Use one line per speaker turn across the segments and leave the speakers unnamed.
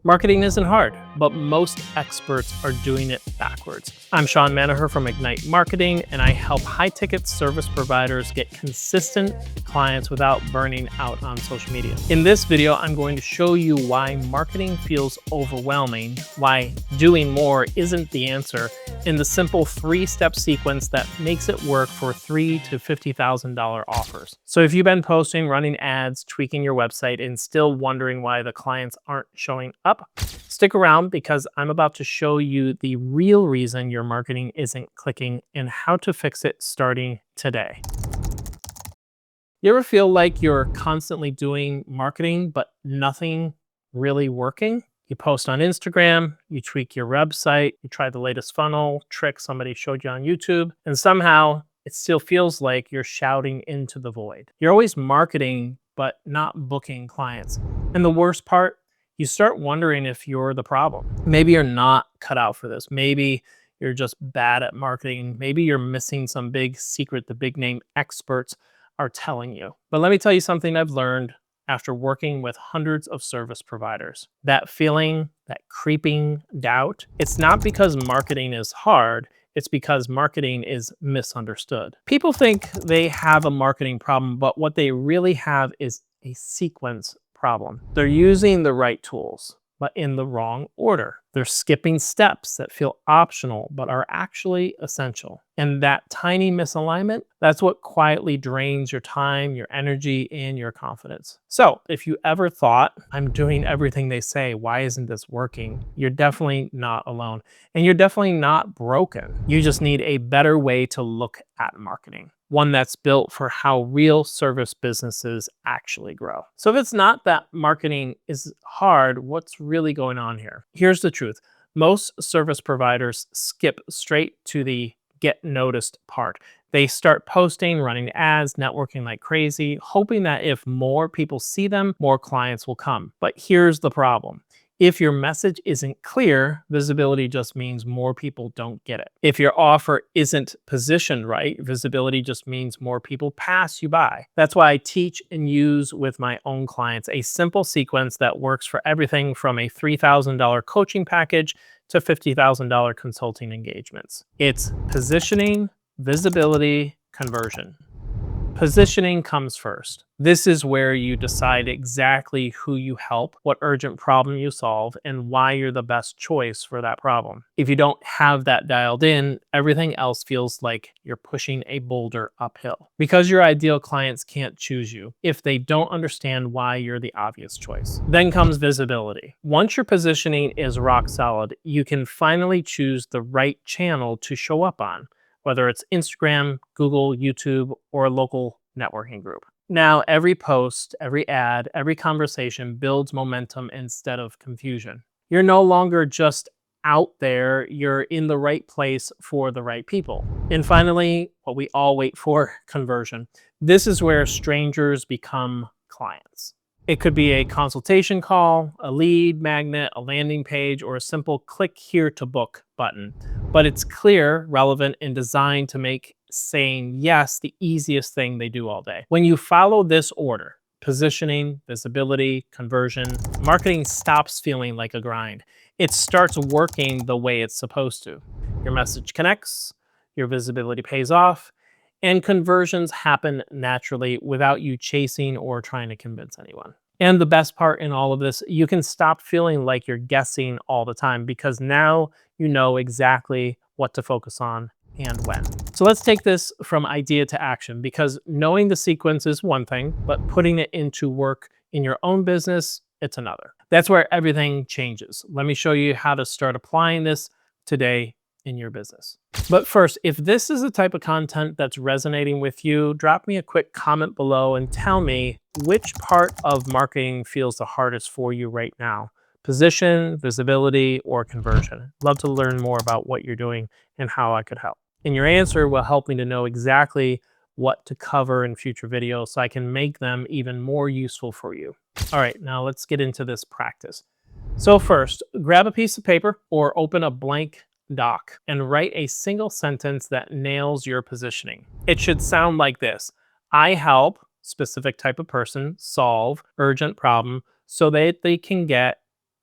Marketing isn't hard, but most experts are doing it backwards. I'm Shawn Manaher from Ignite Marketing, and I help high-ticket service providers get consistent clients without burning out on social media. In this video, I'm going to show you why marketing feels overwhelming, why doing more isn't the answer, in the simple three-step sequence that makes it work for $3,000 to $50,000 offers. So if you've been posting, running ads, tweaking your website, and still wondering why the clients aren't showing up, stick around because I'm about to show you the real reason your marketing isn't clicking and how to fix it starting today. You ever feel like you're constantly doing marketing, but nothing really working? You post on Instagram, you tweak your website, you try the latest funnel trick somebody showed you on YouTube, and somehow it still feels like you're shouting into the void. You're always marketing, but not booking clients. And the worst part, you start wondering if you're the problem. Maybe you're not cut out for this. Maybe you're just bad at marketing. Maybe you're missing some big secret the big name experts are telling you. But let me tell you something I've learned after working with hundreds of service providers. That feeling, that creeping doubt, it's not because marketing is hard, it's because marketing is misunderstood. People think they have a marketing problem, but what they really have is a sequence problem. They're using the right tools, but in the wrong order. They're skipping steps that feel optional, but are actually essential. And that tiny misalignment, that's what quietly drains your time, your energy, and your confidence. So if you ever thought, I'm doing everything they say, why isn't this working? You're definitely not alone. And you're definitely not broken. You just need a better way to look at marketing. One that's built for how real service businesses actually grow. So if it's not that marketing is hard, what's really going on here? Here's the truth. Most service providers skip straight to the get noticed part. They start posting, running ads, networking like crazy, hoping that if more people see them, more clients will come. But here's the problem. If your message isn't clear, visibility just means more people don't get it. If your offer isn't positioned right, visibility just means more people pass you by. That's why I teach and use with my own clients a simple sequence that works for everything from a $3,000 coaching package to $50,000 consulting engagements. It's positioning, visibility, conversion. Positioning comes first. This is where you decide exactly who you help, what urgent problem you solve, and why you're the best choice for that problem. If you don't have that dialed in, everything else feels like you're pushing a boulder uphill. Because your ideal clients can't choose you if they don't understand why you're the obvious choice. Then comes visibility. Once your positioning is rock solid, you can finally choose the right channel to show up on, whether it's Instagram, Google, YouTube, or a local networking group. Now, every post, every ad, every conversation builds momentum instead of confusion. You're no longer just out there, you're in the right place for the right people. And finally, what we all wait for, conversion. This is where strangers become clients. It could be a consultation call, a lead magnet, a landing page, or a simple click here to book button. But it's clear, relevant, and designed to make saying yes the easiest thing they do all day. When you follow this order, positioning, visibility, conversion, marketing stops feeling like a grind. It starts working the way it's supposed to. Your message connects, your visibility pays off, and conversions happen naturally without you chasing or trying to convince anyone. And the best part in all of this, you can stop feeling like you're guessing all the time because now you know exactly what to focus on and when. So let's take this from idea to action, because knowing the sequence is one thing, but putting it into work in your own business, it's another. That's where everything changes. Let me show you how to start applying this today in your business. But first, if this is the type of content that's resonating with you, drop me a quick comment below and tell me which part of marketing feels the hardest for you right now. Position, visibility, or conversion. Love to learn more about what you're doing and how I could help. And your answer will help me to know exactly what to cover in future videos so I can make them even more useful for you. All right, now let's get into this practice. So first, grab a piece of paper or open a blank doc and write a single sentence that nails your positioning. It should sound like this: I help specific type of person solve urgent problem so that they can get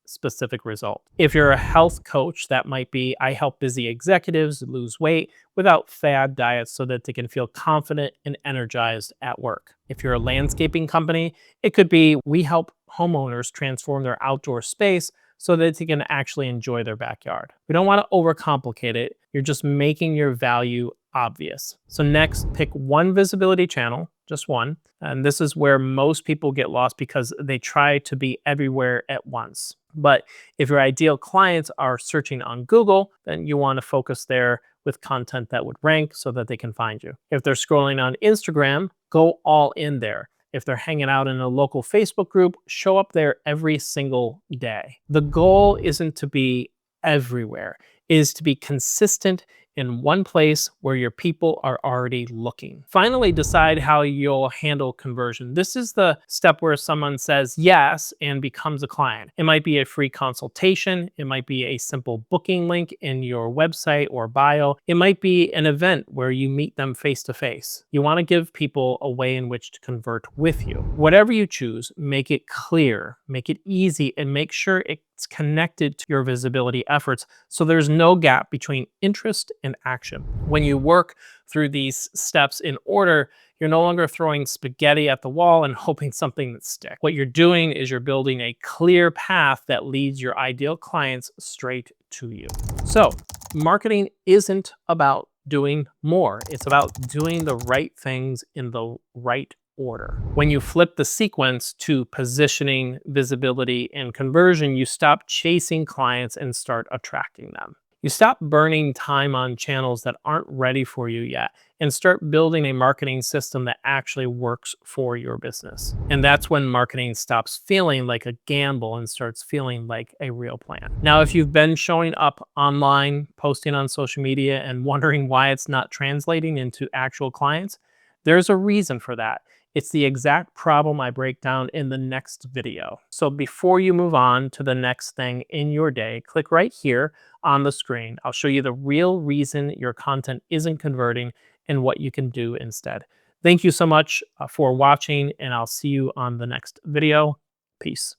specific result. If you're a health coach, that might be I help busy executives lose weight without fad diets so that they can feel confident and energized at work. If you're a landscaping company, it could be we help homeowners transform their outdoor space so that they can actually enjoy their backyard. We don't want to overcomplicate it. You're just making your value obvious. So next, pick one visibility channel, just one. And this is where most people get lost because they try to be everywhere at once. But if your ideal clients are searching on Google, then you want to focus there with content that would rank so that they can find you. If they're scrolling on Instagram, go all in there. If they're hanging out in a local Facebook group, show up there every single day. The goal isn't to be everywhere, it is to be consistent in one place where your people are already looking. Finally, decide how you'll handle conversion. This is the step where someone says yes and becomes a client. It might be a free consultation. It might be a simple booking link in your website or bio. It might be an event where you meet them face to face. You want to give people a way in which to convert with you. Whatever you choose, make it clear, make it easy, and make sure it's connected to your visibility efforts so there's no gap between interest and action. When you work through these steps in order, you're no longer throwing spaghetti at the wall and hoping something that sticks. What you're doing is you're building a clear path that leads your ideal clients straight to you. So, marketing isn't about doing more. It's about doing the right things in the right order. When you flip the sequence to positioning, visibility, and conversion, you stop chasing clients and start attracting them. You stop burning time on channels that aren't ready for you yet and start building a marketing system that actually works for your business. And that's when marketing stops feeling like a gamble and starts feeling like a real plan. Now, if you've been showing up online, posting on social media, and wondering why it's not translating into actual clients, there's a reason for that. It's the exact problem I break down in the next video. So before you move on to the next thing in your day, click right here on the screen. I'll show you the real reason your content isn't converting and what you can do instead. Thank you so much for watching, and I'll see you on the next video. Peace.